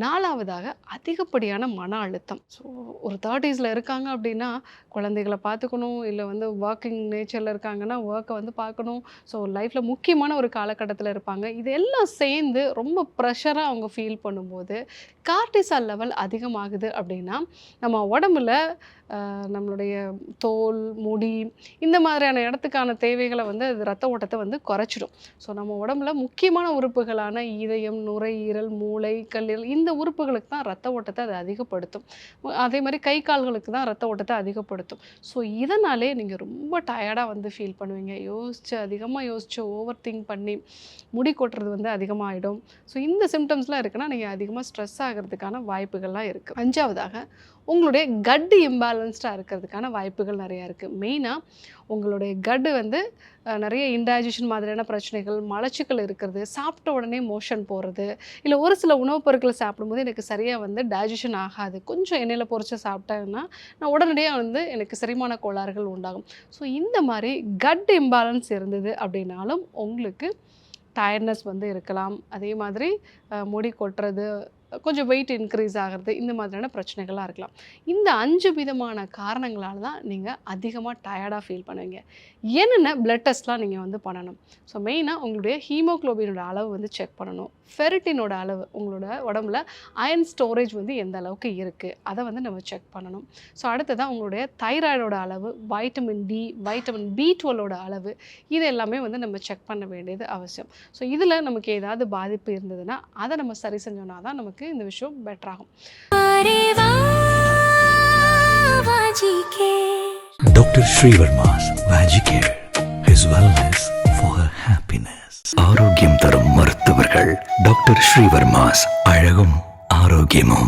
4வதாக அதிகப்படியான மன அழுத்தம். ஸோ ஒரு 30ஸ்ல இருக்காங்க அப்படின்னா, குழந்தைகள பார்த்துக்கணும், இல்ல வந்து ஒர்க்கிங் நேச்சர்ல இருக்காங்கன்னா, ஒர்க்க வந்து பார்க்கணும். ஸோ லைஃப்ல முக்கியமான ஒரு காலகட்டத்தில இருப்பாங்க. இது எல்லாம் சேர்ந்து ரொம்ப ப்ரெஷரா அவங்க ஃபீல் பண்ணும்போது, கார்ட்டிசால் லெவல் அதிகமாகுது அப்படின்னா, நம்ம உடம்புல நம்மளுடைய தோல், முடி இந்த மாதிரியான இடத்துக்கான தேவைகள வந்து அது ரத்த ஓட்டத்த வந்து குறைச்சிடும். ஸோ நம்ம உடம்புல முக்கியமான உறுப்புகளான இதயம், நுரையீரல், மூளை, கல்லீரல் இந்த உறுப்புகளுக்கு தான் ரத்த ஓட்டத்த அது அதிகப்படுத்தும். அதே மாரி கை, கால்களுக்கு தான் ரத்த ஓட்டத்த அதிகப்படுத்தும். ஸோ இதனாலே நீங்க ரொம்ப டயர்டா வந்து ஃபீல் பண்ணுவீங்க. அதிகமா யோசிச்சு ஓவர் திங்க் பண்ணி முடி கொட்டுறது வந்து அதிகமாயிடும். ஸோ இந்த சிம்ப்டம்ஸ்லாம் இருக்குன்னா, நீங்க அதிகமா ஸ்ட்ரெஸ் ஆகுறதுக்கான வாய்ப்புகள்லாம் இருக்கு. 5வதாக உங்களுடைய கட் இம்பேலன்ஸ்டா இருக்கிறதுக்கான வாய்ப்புகள் நெறையா இருக்கு. மெயினா உங்களுடைய கட் வந்து நெறைய இன்டைஜஷன் மாதிரியான பிரச்சனைகள், மலச்சிக்கல் இருக்கிறது, சாப்பிட்ட உடனே மோஷன் போறது, இல்ல ஒரு சில உணவுப் பொருட்கள சாப்பிடும்போது எனக்கு சரியா வந்து டைஜஷன் ஆகாது. கொஞ்சம் எண்ணெயில பொரிச்சு சாப்பிட்டேன்னா, நான் உடனடியா வந்து எனக்கு செரிமான கோளாறுகள் உண்டாகும். ஸோ இந்த மாரி கட் இம்பேலன்ஸ் இருந்தது அப்படின்னாலும், உங்களுக்கு டயர்ட்னஸ் வந்து இருக்கலாம். அதே மாதிரி முடி கொட்டுறது, கொஞ்சம் வெயிட் இன்க்ரீஸ் ஆகுறது, இந்த மாதிரியான பிரச்சனைகள்லாம் இருக்கலாம். இந்த 5 விதமான காரணங்களால தான் நீங்க அதிகமா டயர்டா ஃபீல் பண்ணுவீங்க. என்னென்ன பிளட் டெஸ்ட்லாம் நீங்க வந்து பண்ணணும். ஸோ மெயினா உங்களுடைய ஹீமோகுளோபினோட அளவு வந்து செக் பண்ணணும். ஃபெரிட்டினோட அளவு உங்களோட உடம்புல அயர்ன் ஸ்டோரேஜ் வந்து எந்த அளவுக்கு இருக்கு, அத வந்து நம்ம செக் பண்ணணும். ஸோ அடுத்ததா உங்களுடைய தைராய்டோட அளவு, வைட்டமின் டி, வைட்டமின் B12ஓட அளவு இது எல்லாமே வந்து நம்ம செக் பண்ண வேண்டியது அவசியம். ஸோ இதில நமக்கு ஏதாவது பாதிப்பு இருந்ததுன்னா, அத நம்ம சரி செஞ்சோம்னா தான் நமக்கு இந்த விஷயம் பெட்டர் ஆகும். Dr. Srivarma's Vagicare. His wellness for her happiness. ஆரோக்கியம் தரும் மருத்துவர்கள் டாக்டர் ஸ்ரீவர்மாஸ். அழகும் ஆரோக்கியமும்